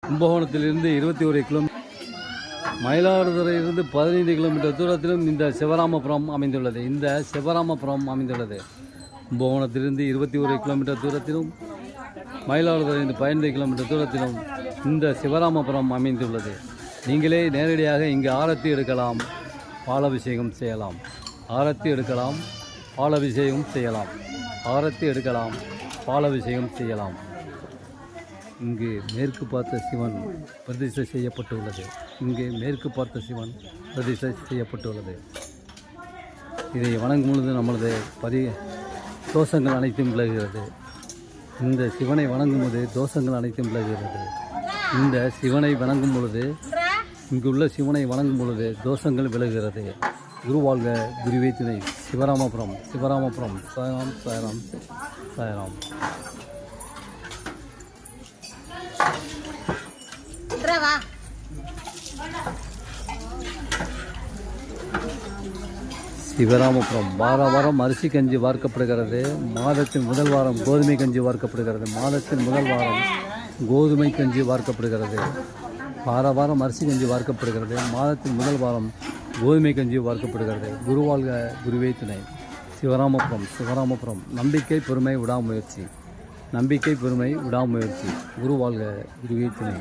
கும்பகோணத்திலிருந்து 21 kilometre, மயிலாடுதுறையிலிருந்து 15 kilometre தூரத்திலும் இந்த சிவராமபுரம் அமைந்துள்ளது. கும்பகோணத்திலிருந்து 21 kilometre தூரத்திலும், மயிலாடுதுறையிலிருந்து 15 kilometre தூரத்திலும் இந்த சிவராமபுரம் அமைந்துள்ளது. நீங்களே நேரடியாக இங்கு ஆரத்தி எடுக்கலாம், பாலாபிஷேகம் செய்யலாம். இங்கு மேற்கு பார்த்த சிவன் பிரதிஷ்டை செய்யப்பட்டுள்ளது. இதை வணங்கும் பொழுது நம்மளது தோஷங்கள் அனைத்தும் விலகுகிறது. இந்த சிவனை வணங்கும் போது தோஷங்கள் அனைத்தும் விலகுகிறது. இந்த சிவனை வணங்கும் பொழுது, இங்குள்ள சிவனை வணங்கும் பொழுது தோஷங்கள் விலகுகிறது. குருவாழ்க, குருவே துணை. சிவராமபுரம். சாய்ராம் சாய்ராம் சாய்ராம். சிவராமபுரம் வார வாரம் அரிசி கஞ்சி வார்க்கப்படுகிறது. மாதத்தின் முதல் வாரம் கோதுமை கஞ்சி வார்க்கப்படுகிறது. வார வாரம் அரிசி கஞ்சி வார்க்கப்படுகிறது. மாதத்தின் முதல் வாரம் கோதுமை கஞ்சி வார்க்கப்படுகிறது. குருவாழ்க, குருவே துணை. சிவராமபுரம். நம்பிக்கை, பொறுமை, விடாமுயற்சி. குருவாழ்க, குருவே துணை.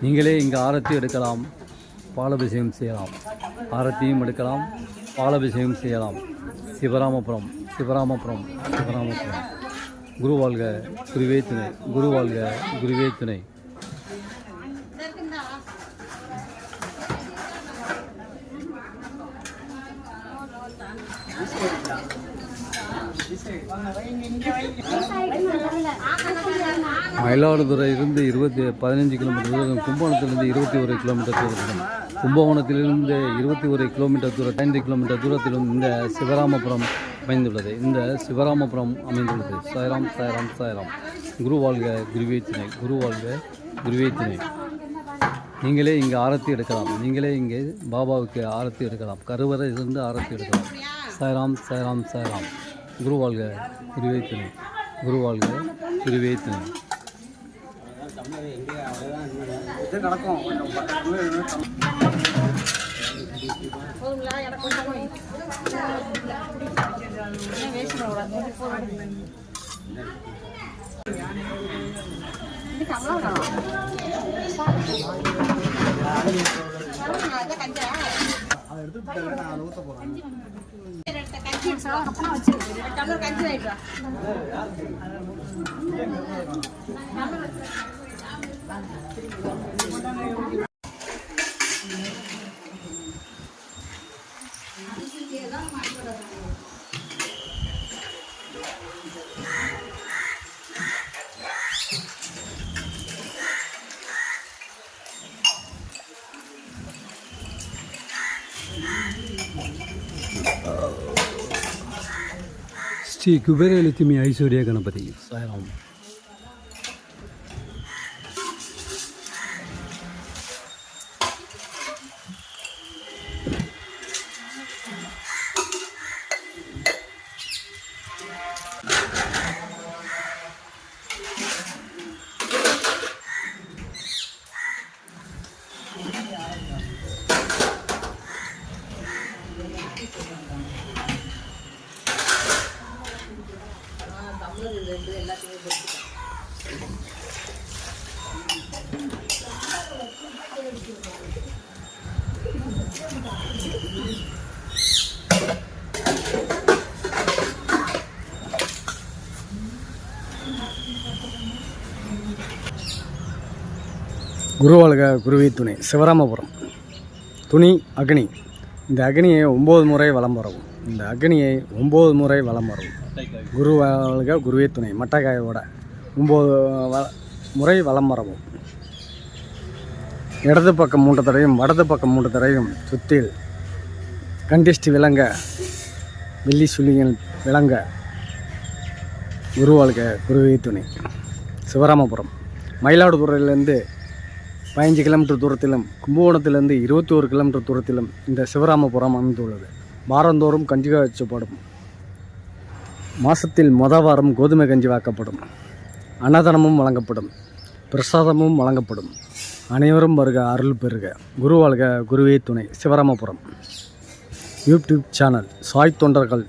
நீங்களே இங்கு ஆரத்தி எடுக்கலாம், பாலாபிஷேகம் செய்யலாம். சிவராமபுரம். குருவாழ்க, குருவே துணை. மயிலாடுதுறையிலிருந்து 15 கிலோமீட்டர் தூரம், கும்பகோணத்திலிருந்து 21 கிலோமீட்டர் தூரத்திலும், 5 கிலோமீட்டர் தூரத்திலும் இந்த சிவராமபுரம் அமைந்துள்ளது. சாய்ராம் சாய்ராம் சாய்ராம். குருவாழ்க, குருவே துணை. நீங்களே இங்கே ஆரத்தி எடுக்கலாம். பாபாவுக்கு ஆரத்தி எடுக்கலாம். கருவறையிலிருந்து ஆரத்தி எடுக்கலாம். சாய்ராம் சாய்ராம் சாய்ராம். குருவாழ்க, குருவே துணை. ஸ்ரீ குபேரலட்சுமி ஐஸ்வர்ய கணபதி. சாய்ராம். குருவாழ்க, குருவே துணை. சிவராமபுரம். துணி அக்னி. இந்த அக்னியை 9 முறை வலம் வரவும். குருவாழ்க, குருவே துணை. மட்டக்காயோட 9 முறை வலம் வரவும். இடது பக்கம் 3 தடவையும் வடது பக்கம் 3 தடவையும் சுத்தில் கண்டிஷ்டி விளங்க, வெள்ளி சுழிகள் விளங்க. குருவாழ்க, குருவே துணை. சிவராமபுரம். மயிலாடுதுறையிலிருந்து 15 கிலோமீட்டர் தூரத்திலும், கும்பகோணத்திலிருந்து 21 கிலோமீட்டர் தூரத்திலும் இந்த சிவராமபுரம் அமைந்துள்ளது. வாரந்தோறும் கஞ்சி காய்ச்சப்படும். மாதத்தில் வாரம் கோதுமை கஞ்சி வாக்கப்படும். அன்னதானமும் வழங்கப்படும். பிரசாதமும் வழங்கப்படும். அனைவரும் வருக, அருள் பெறுக. குரு வாழ்க, குருவே துணை. சிவராமபுரம் யூடியூப் சேனல் சாய் தொண்டர்கள்.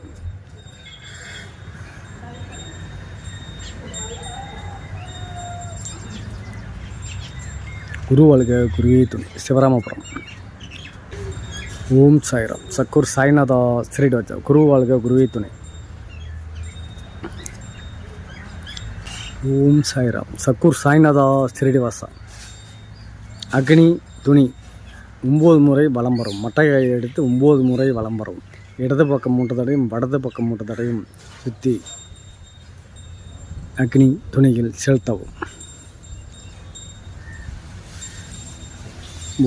குரு வாழ்க, குருவே துணை. சிவராமபுரம். ஓம் சாய்ராம். சக்கூர் சாய்நாதா ஸ்ரீட் வச்சா. குரு வாழ்க, குருவே துணை. ஓம் சாய்ராம். சக்கூர் சாய்நாதா ஸ்ரீனிவாசா. அக்னி துணி 9 முறை வலம் வரும். மட்டையை எடுத்து 9 முறை வலம் வரும். இடது பக்கம் 3 தடையும் வடது பக்கம் 3 தடையும் சுற்றி அக்னி துணியில் செலுத்தவும்.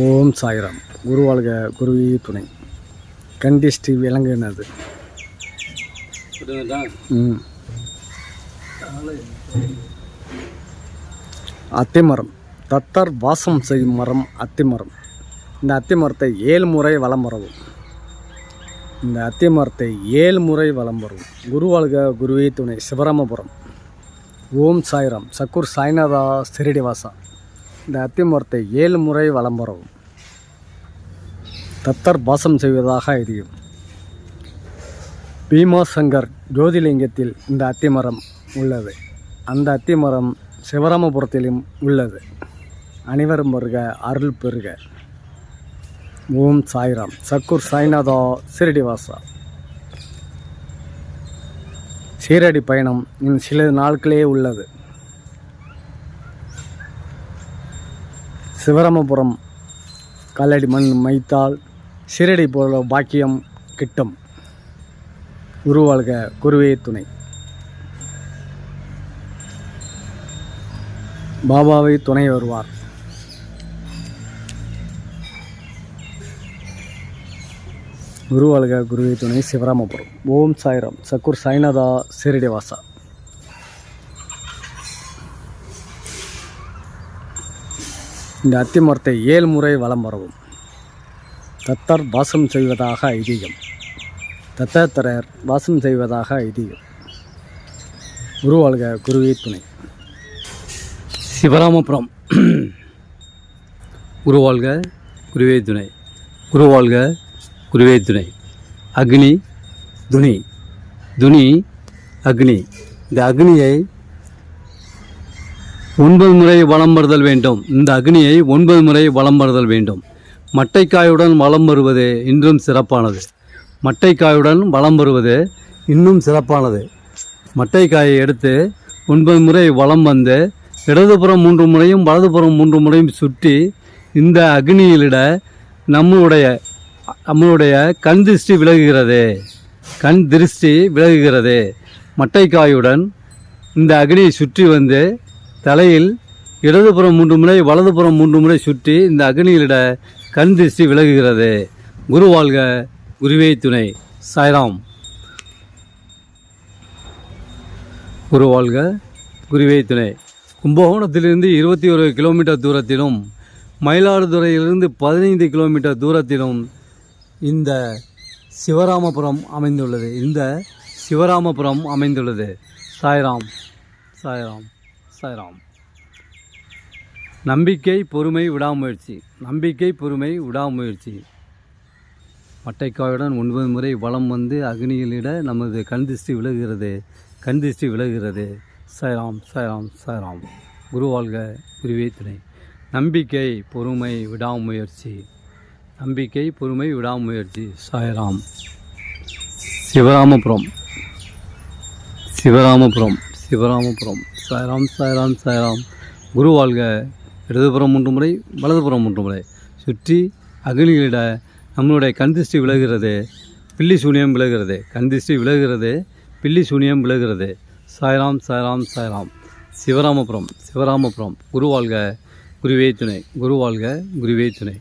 ஓம் சாய்ராம். குரு வாழ்க, குருவே துணை. கண்டிஷ்டி விலங்குனது. அத்திமரம் தத்தர் வாசம் செய்யும் மரம் அத்திமரம். இந்த அத்திமரத்தை 7 முறை வலம் வரவும். இந்த அத்திமரத்தை 7 முறை வலம் வரவும். குரு வாழ்க, குருவே துணை. சிவராமபுரம். ஓம் சாய்ராம். சக்கூர் சாய்நாதா ஸ்ரீனிவாசா. இந்த அத்திமரத்தை 7 முறை வலம் வரவும். தத்தர் வாசம் செய்வதாக அறியும். பீமாசங்கர் ஜோதிலிங்கத்தில் இந்த அத்திமரம் உள்ளது. அந்த அத்திமரம் சிவராமபுரத்திலும் உள்ளது. அனைவரும் வருக, அருள் பெறுக. ஓம் சாய்ராம். சக்கூர் சாய்நாதா ஸ்ரீனிவாசா. சீரடி பயணம் இன்னும் சில நாட்களே உள்ளது. சிவராமபுரம் காலடி மண் மைத்தால் சீரடி போல பாக்கியம் கிட்டும். குரு வாழ்க, குருவே துணை. பாபாவை துணை வருவார். குரு வாழ்க, குருவே துணை. சிவராமபுரம். ஓம் சாய்ராம். சக்கூர் சாய்நாதா ஸ்ரீனிவாசா. இந்த அத்திமரத்தை 7 முறை வலம் வரவும். தத்தர் வாசம் செய்வதாக ஐதீகம். தத்தாத்திரர் வாசம் செய்வதாக ஐதீகம். குரு வாழ்க, குருவே துணை. சிவராமபுரம். குரு வாழ்க, குருவே துணை. குரு வாழ்க, குருவே துணை. அக்னி துணி. துணி அக்னி. இந்த அக்னியை 9 முறை வலம் வருதல் வேண்டும். இந்த அக்னியை 9 முறை வலம் வருதல் வேண்டும். மட்டைக்காயுடன் வலம் வருவது இன்றும் சிறப்பானது. மட்டைக்காயுடன் வலம் வருவது இன்னும் சிறப்பானது. மட்டைக்காயை எடுத்து 9 முறை வலம் வந்து இடதுபுறம் 3 முறையும் வலதுபுறம் 3 முறையும் சுற்றி இந்த அக்னியிலிட நம்மளுடைய கண் திருஷ்டி விலகுகிறது. கண் திருஷ்டி விலகுகிறது. மட்டைக்காயுடன் இந்த அக்னியை சுற்றி வந்து தலையில் இடதுபுறம் 3 முறை வலதுபுறம் 3 முறை சுற்றி இந்த அக்னியிலிட கண் திருஷ்டி விலகுகிறது. குரு வாழ்க, குருவே துணை. சாய்ராம். குரு வாழ்க, குருவே துணை. கும்பகோணத்திலிருந்து 21 கிலோமீட்டர் தூரத்திலும் மயிலாடுதுறையிலிருந்து 15 கிலோமீட்டர் தூரத்திலும் இந்த சிவராமபுரம் அமைந்துள்ளது. இந்த சிவராமபுரம் அமைந்துள்ளது. சாய்ராம், சாய்ராம், சாய்ராம். நம்பிக்கை, பொறுமை, விடாமுயற்சி. நம்பிக்கை, பொறுமை, விடாமுயற்சி. மட்டைக்காயுடன் 9 முறை வலம் வந்து அக்னியிலிட நமது கண் திருஷ்டி விலகுகிறது. கண் திருஷ்டி விலகுகிறது. சாய்ராம், சாய்ராம், சாய்ராம். குரு வாழ்க, குருவே துணை. நம்பிக்கை, பொறுமை, விடாமுயற்சி. நம்பிக்கை, பொறுமை, விடாமுயற்சி. சாய்ராம். சிவராமபுரம். சிவராமபுரம். சிவராமபுரம். சாய்ராம், சாய்ராம், சாய்ராம். குரு வாழ்க. இடதுபுறம் 3 முறை வலதுபுறம் 3 முறை சுற்றி அக்னியிலிட நம்மளுடைய கண் திருஷ்டி விலகுகிறது. பில்லி சூனியம் விலகுகிறது. கண் திருஷ்டி விலகுகிறது. பில்லி சூனியம் விலகுகிறது. சாய்ராம், சாய்ராம், சாய்ராம். சிவராமபுரம். சிவராமபுரம். குரு வாழ்க, குருவே துணை. குரு வாழ்க, குருவே துணை.